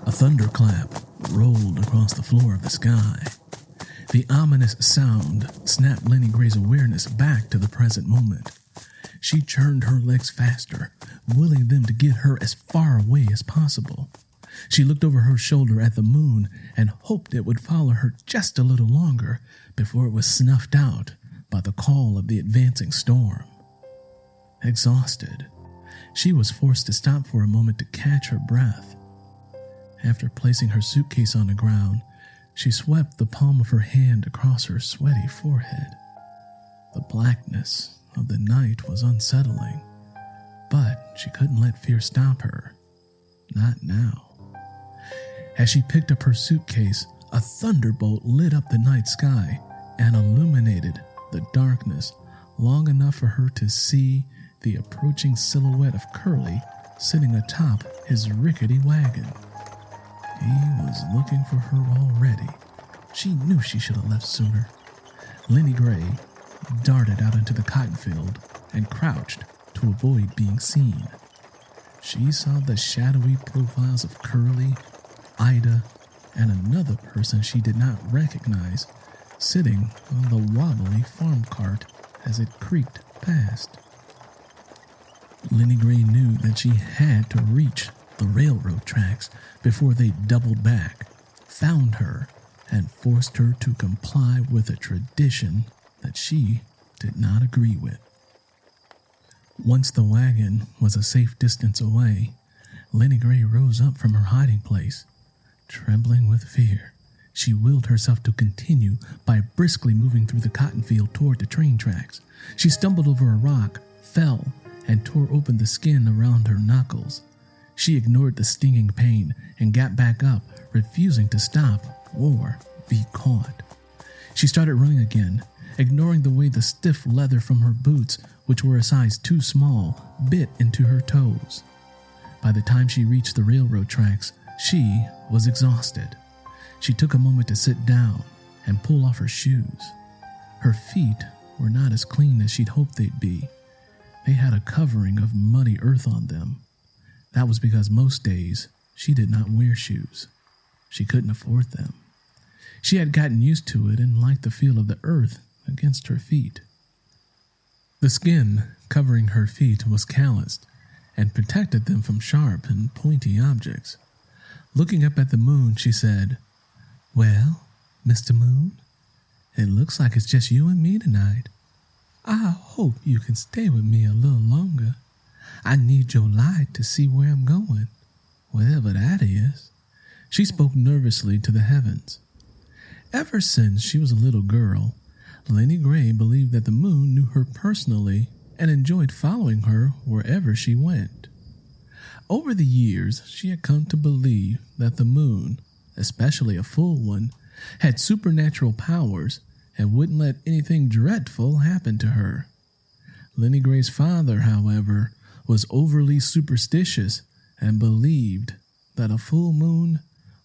A thunderclap rolled across the floor of the sky. The ominous sound snapped Lennie Gray's awareness back to the present moment. She churned her legs faster, willing them to get her as far away as possible. She looked over her shoulder at the moon and hoped it would follow her just a little longer before it was snuffed out by the call of the advancing storm. Exhausted, she was forced to stop for a moment to catch her breath. After placing her suitcase on the ground, she swept the palm of her hand across her sweaty forehead. The blackness of the night was unsettling, but she couldn't let fear stop her. Not now. As she picked up her suitcase, a thunderbolt lit up the night sky and illuminated the darkness long enough for her to see the approaching silhouette of Curly sitting atop his rickety wagon. He was looking for her already. She knew she should have left sooner. Lennie Gray darted out into the cotton field and crouched to avoid being seen. She saw the shadowy profiles of Curly, Ida, and another person she did not recognize sitting on the wobbly farm cart as it creaked past. Lennie Gray knew that she had to reach the railroad tracks before they doubled back, found her, and forced her to comply with a tradition that she did not agree with. Once the wagon was a safe distance away, Lennie Gray rose up from her hiding place. Trembling with fear, she willed herself to continue by briskly moving through the cotton field toward the train tracks. She stumbled over a rock, fell, and tore open the skin around her knuckles. She ignored the stinging pain and got back up, refusing to stop or be caught. She started running again, ignoring the way the stiff leather from her boots, which were a size too small, bit into her toes. By the time she reached the railroad tracks, she was exhausted. She took a moment to sit down and pull off her shoes. Her feet were not as clean as she'd hoped they'd be. They had a covering of muddy earth on them. That was because most days she did not wear shoes. She couldn't afford them. She had gotten used to it and liked the feel of the earth against her feet. The skin covering her feet was calloused and protected them from sharp and pointy objects. Looking up at the moon, she said, "Well, Mr. Moon, it looks like it's just you and me tonight. I hope you can stay with me a little longer. I need your light to see where I'm going, wherever that is." She spoke nervously to the heavens. Ever since she was a little girl, Lennie Gray believed that the moon knew her personally and enjoyed following her wherever she went. Over the years, she had come to believe that the moon, especially a full one, had supernatural powers and wouldn't let anything dreadful happen to her. Lennie Gray's father, however, was overly superstitious and believed that a full moon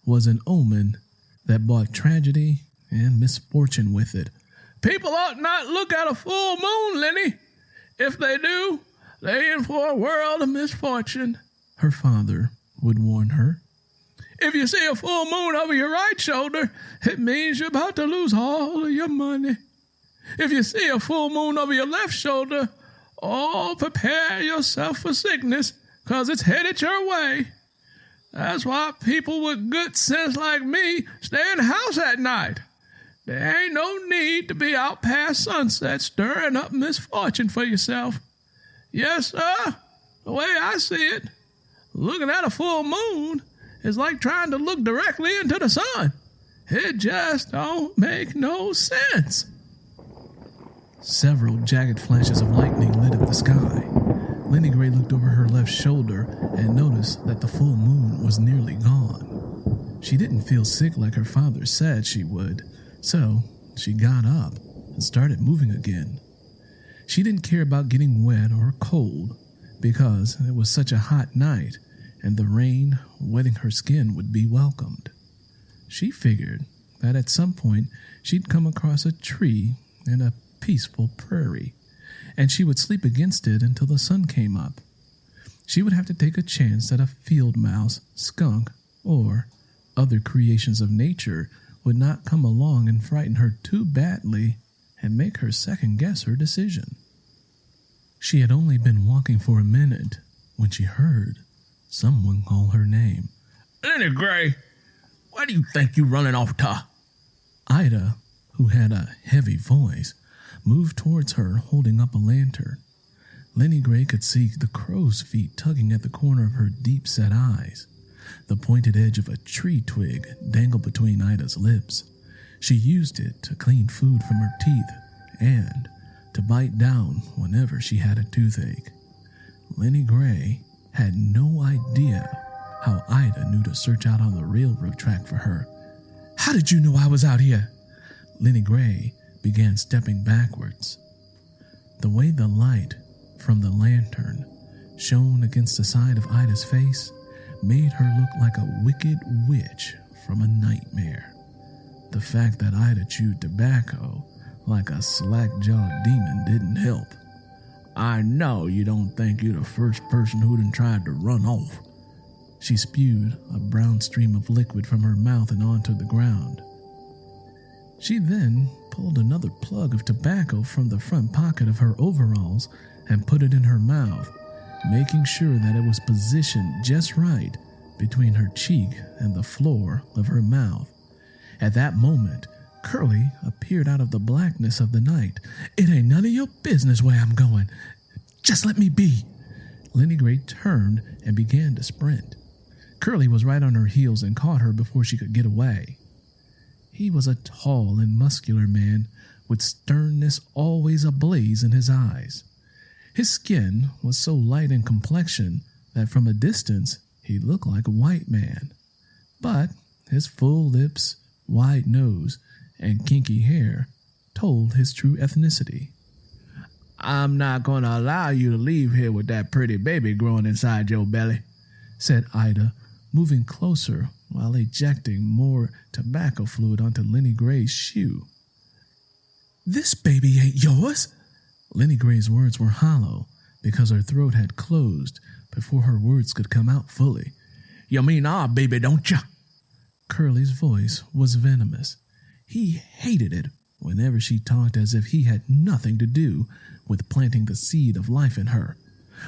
was an omen that brought tragedy and misfortune with it. "People ought not look at a full moon, Lennie. If they do, they're in for a world of misfortune," her father would warn her. "If you see a full moon over your right shoulder, it means you're about to lose all of your money. If you see a full moon over your left shoulder, prepare yourself for sickness, 'cause it's headed your way. That's why people with good sense like me stay in the house at night. There ain't no need to be out past sunset stirring up misfortune for yourself. Yes, sir, the way I see it, looking at a full moon is like trying to look directly into the sun. It just don't make no sense." Several jagged flashes of lightning lit up the sky. Lennie Gray looked over her left shoulder and noticed that the full moon was nearly gone. She didn't feel sick like her father said she would, so she got up and started moving again. She didn't care about getting wet or cold because it was such a hot night and the rain wetting her skin would be welcomed. She figured that at some point she'd come across a tree in a peaceful prairie. and she would sleep against it until the sun came up. She would have to take a chance that a field mouse, skunk, or other creations of nature would not come along and frighten her too badly and make her second-guess her decision. She had only been walking for a minute when she heard someone call her name. Lennie Gray, where do you think you running off to? Ida, who had a heavy voice, moved towards her holding up a lantern. Lennie Gray could see the crow's feet tugging at the corner of her deep-set eyes. The pointed edge of a tree twig dangled between Ida's lips. She used it to clean food from her teeth and to bite down whenever she had a toothache. Lennie Gray had no idea how Ida knew to search out on the railroad track for her. "How did you know I was out here?" Lennie Gray began stepping backwards. The way the light from the lantern shone against the side of Ida's face made her look like a wicked witch from a nightmare. The fact that Ida chewed tobacco like a slack-jawed demon didn't help. "I know you don't think you're the first person who done tried to run off." She spewed a brown stream of liquid from her mouth and onto the ground. She then pulled another plug of tobacco from the front pocket of her overalls and put it in her mouth, making sure that it was positioned just right between her cheek and the floor of her mouth. At that moment, Curly appeared out of the blackness of the night. "It ain't none of your business where I'm going. Just let me be." Lennie Gray turned and began to sprint. Curly was right on her heels and caught her before she could get away. He was a tall and muscular man with sternness always ablaze in his eyes. His skin was so light in complexion that from a distance he looked like a white man. But his full lips, wide nose, and kinky hair told his true ethnicity. "I'm not going to allow you to leave here with that pretty baby growing inside your belly," said Ida, moving closer while ejecting more tobacco fluid onto Lennie Gray's shoe. "This baby ain't yours." Lennie Gray's words were hollow because her throat had closed before her words could come out fully. "You mean our baby, don't you?" Curly's voice was venomous. He hated it whenever she talked as if he had nothing to do with planting the seed of life in her.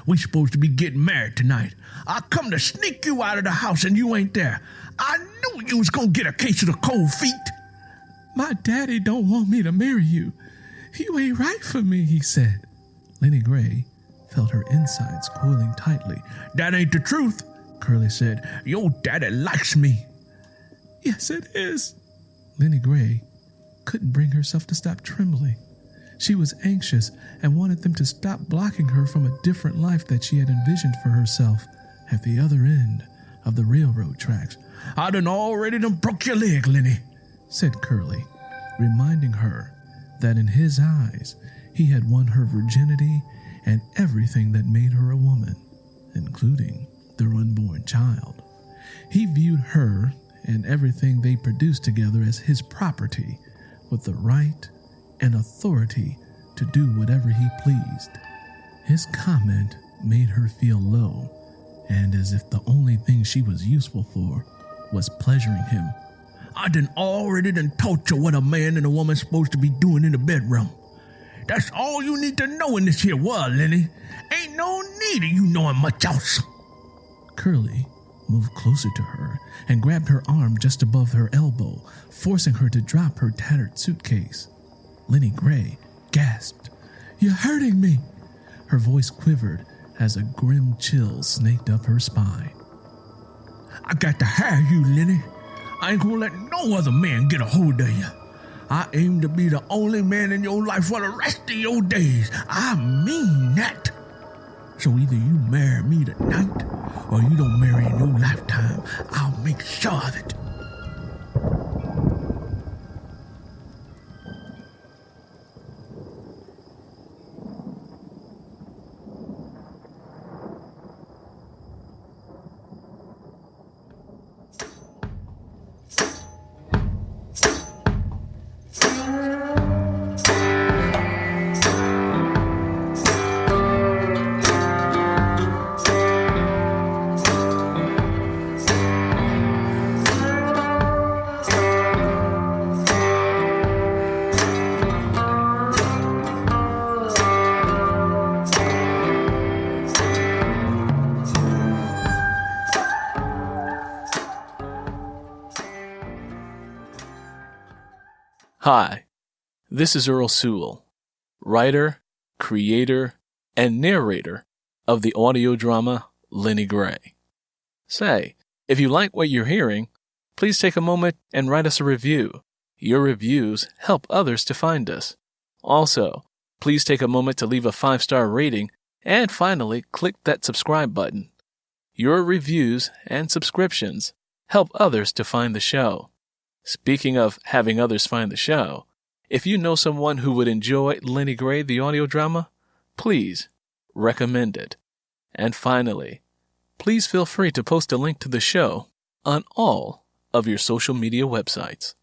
"We supposed to be getting married tonight. I come to sneak you out of the house and you ain't there. I knew you was going to get a case of the cold feet." "My daddy don't want me to marry you. You ain't right for me," he said. Lennie Gray felt her insides coiling tightly. "That ain't the truth," Curly said. "Your daddy likes me." "Yes, it is." Lennie Gray couldn't bring herself to stop trembling. She was anxious and wanted them to stop blocking her from a different life that she had envisioned for herself at the other end of the railroad tracks. "I done already broke your leg, Lennie," said Curly, reminding her that in his eyes he had won her virginity and everything that made her a woman, including their unborn child. He viewed her and everything they produced together as his property, with the right and authority to do whatever he pleased. His comment made her feel low, and as if the only thing she was useful for was pleasuring him. "I done already taught you what a man and a woman's supposed to be doing in the bedroom. That's all you need to know in this here world, Lennie. Ain't no need of you knowing much else." Curly moved closer to her and grabbed her arm just above her elbow, forcing her to drop her tattered suitcase. Lennie Gray gasped. "You're hurting me." Her voice quivered as a grim chill snaked up her spine. "I got to have you, Lennie. I ain't gonna let no other man get a hold of you. I aim to be the only man in your life for the rest of your days. I mean that. So either you marry me tonight or you don't marry in your lifetime. I'll make sure of it." Hi, this is Earl Sewell, writer, creator, and narrator of the audio drama Lennie Gray. Say, if you like what you're hearing, please take a moment and write us a review. Your reviews help others to find us. Also, please take a moment to leave a 5-star rating, and finally, click that subscribe button. Your reviews and subscriptions help others to find the show. Speaking of having others find the show, if you know someone who would enjoy Lennie Gray, the audio drama, please recommend it. And finally, please feel free to post a link to the show on all of your social media websites.